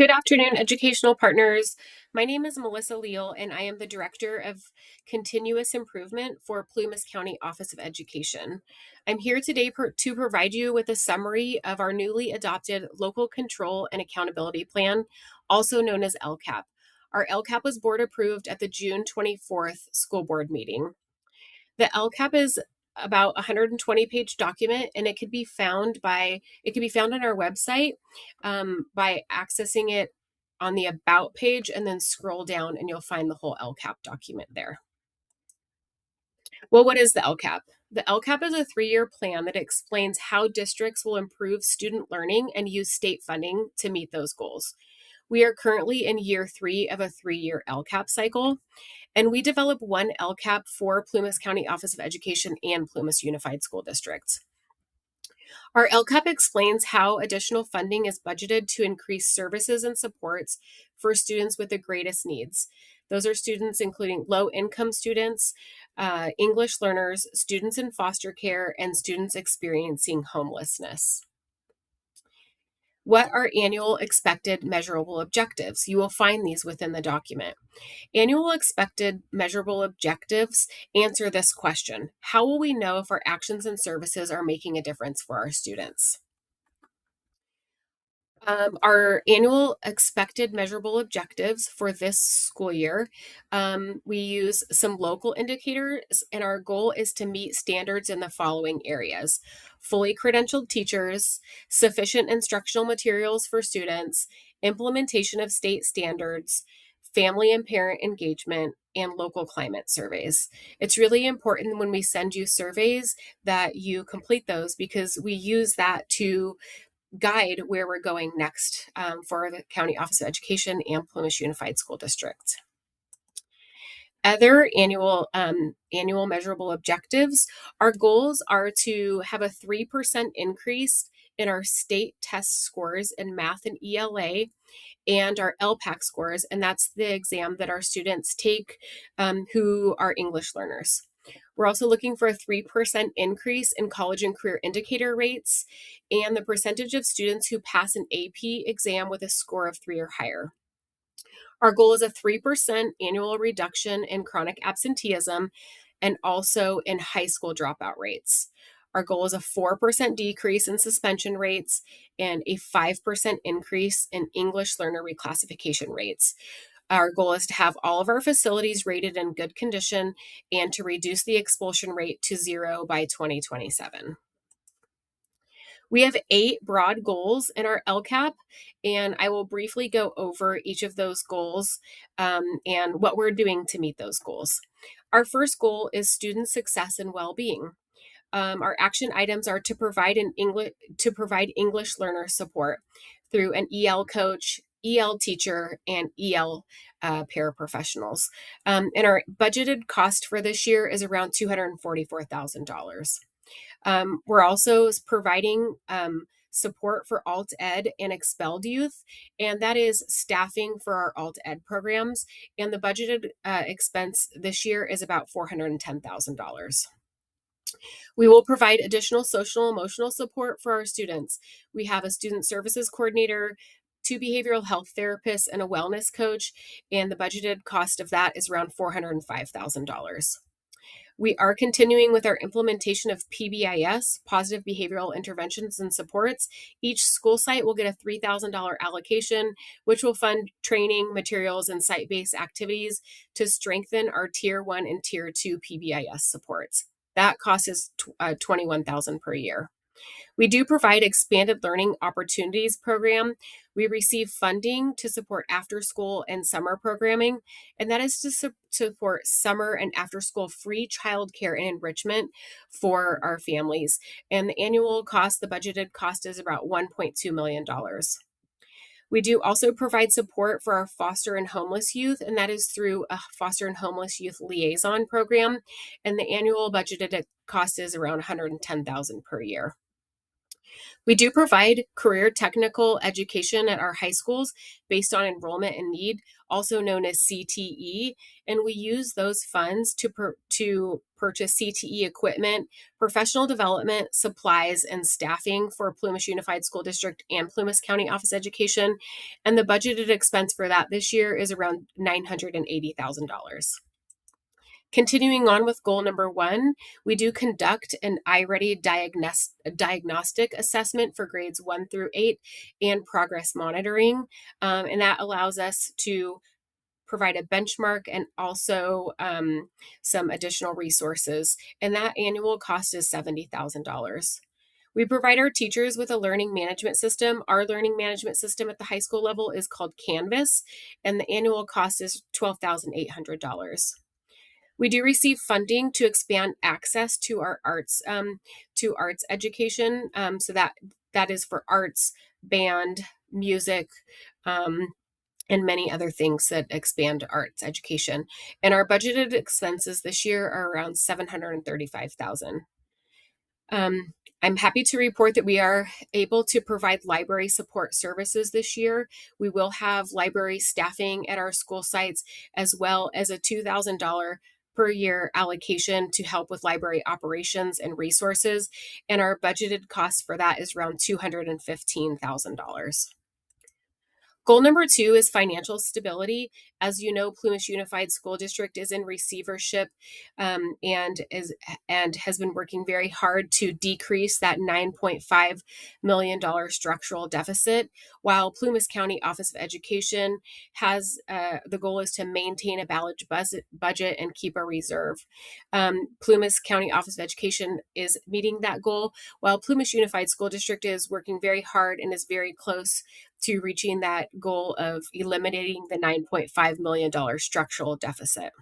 Good afternoon, educational partners. My name is Melissa Leal, and I am the Director of Continuous Improvement for Plumas County Office of Education. I'm here today to provide you with a summary of our newly adopted Local Control and Accountability Plan, also known as LCAP. Our LCAP was board approved at the June 24th school board meeting. The LCAP is about a 120-page document, and it can be found on our website by accessing it on the About page and then scroll down, and you'll find the whole LCAP document there. Well, what is the LCAP? The LCAP is a 3-year plan that explains how districts will improve student learning and use state funding to meet those goals. We are currently in year 3 of a 3-year LCAP cycle, and we develop one LCAP for Plumas County Office of Education and Plumas Unified School District. Our LCAP explains how additional funding is budgeted to increase services and supports for students with the greatest needs. Those are students including low-income students, English learners, students in foster care, and students experiencing homelessness. What are annual expected measurable objectives? You will find these within the document. Annual expected measurable objectives answer this question: how will we know if our actions and services are making a difference for our students? Our annual expected measurable objectives for this school year, we use some local indicators, and our goal is to meet standards in the following areas: fully credentialed teachers, sufficient instructional materials for students, implementation of state standards, family and parent engagement, and local climate surveys. It's really important when we send you surveys that you complete those, because we use that to guide where we're going next for the County Office of Education and Plumas Unified School District. Other annual measurable objectives, our goals are to have a 3% increase in our state test scores in math and ELA and our LPAC scores, and that's the exam that our students take who are English learners. We're also looking for a 3% increase in college and career indicator rates and the percentage of students who pass an AP exam with a score of 3 or higher. Our goal is a 3% annual reduction in chronic absenteeism and also in high school dropout rates. Our goal is a 4% decrease in suspension rates and a 5% increase in English learner reclassification rates. Our goal is to have all of our facilities rated in good condition and to reduce the expulsion rate to 0 by 2027. We have 8 broad goals in our LCAP, and I will briefly go over each of those goals and what we're doing to meet those goals. Our first goal is student success and well-being. Our action items are to provide English learner support through an EL coach, EL teacher, and EL paraprofessionals. And our budgeted cost for this year is around $244,000. We're also providing support for alt ed and expelled youth, and that is staffing for our alt ed programs. And the budgeted expense this year is about $410,000. We will provide additional social and emotional support for our students. We have a student services coordinator, 2 behavioral health therapists, and a wellness coach, and the budgeted cost of that is around $405,000. We are continuing with our implementation of PBIS, Positive Behavioral Interventions and Supports. Each school site will get a $3,000 allocation, which will fund training, materials, and site-based activities to strengthen our Tier 1 and Tier 2 PBIS supports. That cost is $21,000 per year. We do provide expanded learning opportunities program. We receive funding to support after school and summer programming, and that is to support summer and after school free childcare and enrichment for our families. And the annual cost, the budgeted cost, is about $1.2 million. We do also provide support for our foster and homeless youth, and that is through a foster and homeless youth liaison program. And the annual budgeted cost is around $110,000 per year. We do provide career technical education at our high schools based on enrollment and need, also known as CTE, and we use those funds to purchase CTE equipment, professional development, supplies, and staffing for Plumas Unified School District and Plumas County Office Education, and the budgeted expense for that this year is around $980,000. Continuing on with goal number 1, we do conduct an iReady diagnostic assessment for grades 1 through 8 and progress monitoring. And that allows us to provide a benchmark and also some additional resources. And that annual cost is $70,000. We provide our teachers with a learning management system. Our learning management system at the high school level is called Canvas, and the annual cost is $12,800. We do receive funding to expand access to our arts education. So that is for arts, band, music, and many other things that expand arts education. And our budgeted expenses this year are around $735,000. I'm happy to report that we are able to provide library support services this year. We will have library staffing at our school sites, as well as a $2,000 per year allocation to help with library operations and resources. And our budgeted cost for that is around $215,000. Goal number 2 is financial stability. As you know, Plumas Unified School District is in receivership and has been working very hard to decrease that $9.5 million structural deficit, while Plumas County Office of Education has the goal is to maintain a balanced budget and keep a reserve. Plumas County Office of Education is meeting that goal, while Plumas Unified School District is working very hard and is very close to reaching that goal of eliminating the $9.5 million structural deficit.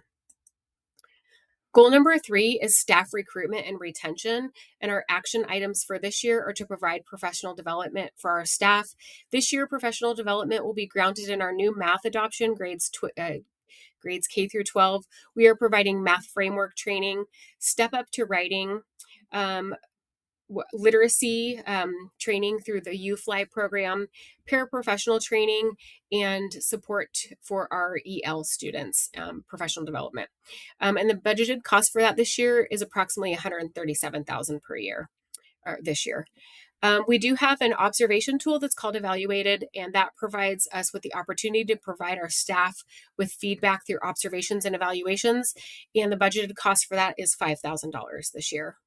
Goal number 3 is staff recruitment and retention, and our action items for this year are to provide professional development for our staff. This year, professional development will be grounded in our new math adoption, grades K through 12. We are providing math framework training, step up to writing, literacy training through the U-Fly program, paraprofessional training, and support for our EL students, professional development. And the budgeted cost for that this year is approximately $137,000 per year, or this year. We do have an observation tool that's called Evaluated, and that provides us with the opportunity to provide our staff with feedback through observations and evaluations, and the budgeted cost for that is $5,000 this year.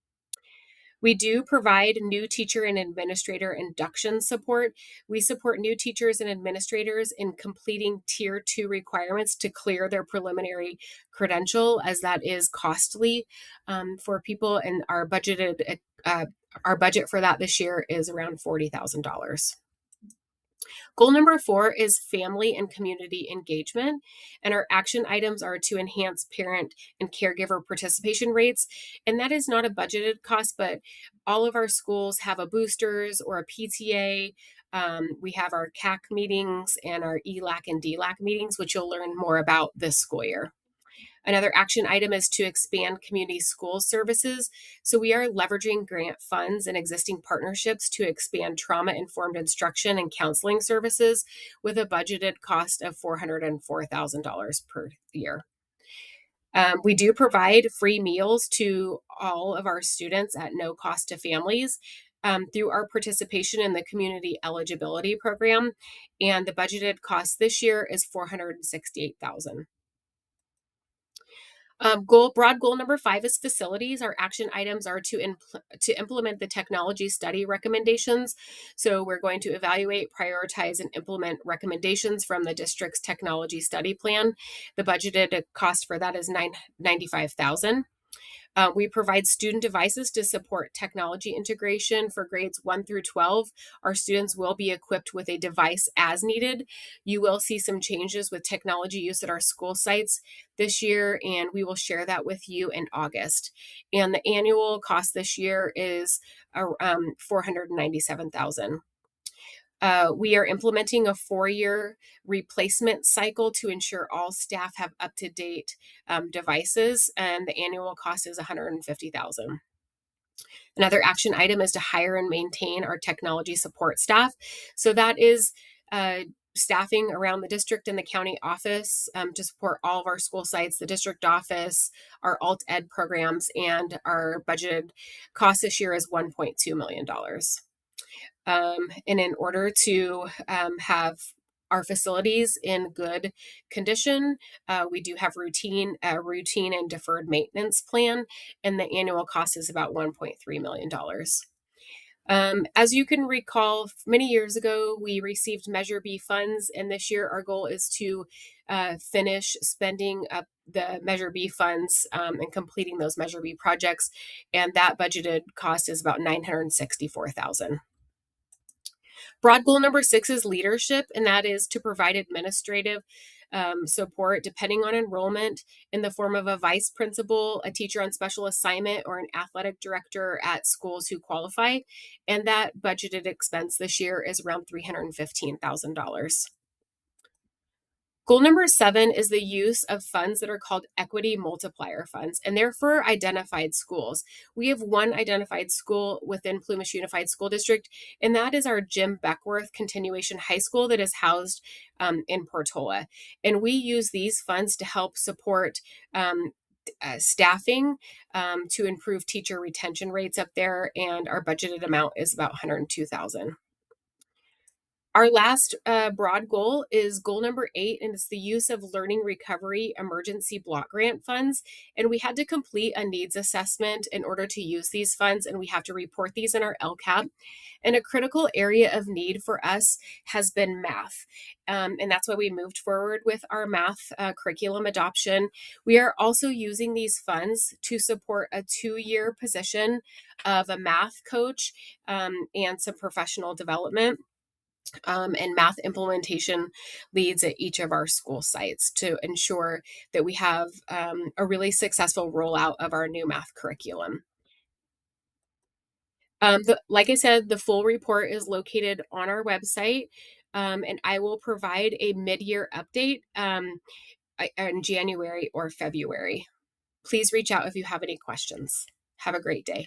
We do provide new teacher and administrator induction support. We support new teachers and administrators in completing Tier 2 requirements to clear their preliminary credential, as that is costly for people, and our budget for that this year is around $40,000. Goal number 4 is family and community engagement, and our action items are to enhance parent and caregiver participation rates, and that is not a budgeted cost, but all of our schools have a boosters or a PTA. We have our CAC meetings and our ELAC and DLAC meetings, which you'll learn more about this school year. Another action item is to expand community school services. So we are leveraging grant funds and existing partnerships to expand trauma-informed instruction and counseling services with a budgeted cost of $404,000 per year. We do provide free meals to all of our students at no cost to families through our participation in the community eligibility program. And the budgeted cost this year is $468,000. Broad goal number 5 is facilities. Our action items are to implement the technology study recommendations. So we're going to evaluate, prioritize, and implement recommendations from the district's technology study plan. The budgeted cost for that is $95,000. We provide student devices to support technology integration for grades 1 through 12. Our students will be equipped with a device as needed. You will see some changes with technology use at our school sites this year, and we will share that with you in August. And the annual cost this year is $497,000. We are implementing a 4-year replacement cycle to ensure all staff have up-to-date devices, and the annual cost is $150,000. Another action item is to hire and maintain our technology support staff. So that is staffing around the district and the county office to support all of our school sites, the district office, our alt ed programs, and our budgeted cost this year is $1.2 million. And in order to have our facilities in good condition, we do have routine and deferred maintenance plan, and the annual cost is about $1.3 million. As you can recall, many years ago, we received Measure B funds, and this year our goal is to finish spending up the Measure B funds and completing those Measure B projects, and that budgeted cost is about $964,000. Broad goal number 6 is leadership, and that is to provide administrative support depending on enrollment in the form of a vice principal, a teacher on special assignment, or an athletic director at schools who qualify. And that budgeted expense this year is around $315,000. Goal number 7 is the use of funds that are called equity multiplier funds, and they're for identified schools. We have one identified school within Plumas Unified School District, and that is our Jim Beckworth Continuation High School that is housed in Portola. And we use these funds to help support staffing to improve teacher retention rates up there, and our budgeted amount is about $102,000. Our last broad goal is goal number 8, and it's the use of Learning Recovery Emergency Block Grant funds. And we had to complete a needs assessment in order to use these funds, and we have to report these in our LCAP. And a critical area of need for us has been math. And that's why we moved forward with our math curriculum adoption. We are also using these funds to support a 2-year position of a math coach and some professional development. And math implementation leads at each of our school sites to ensure that we have a really successful rollout of our new math curriculum. Like I said, the full report is located on our website, and I will provide a mid-year update in January or February. Please reach out if you have any questions. Have a great day.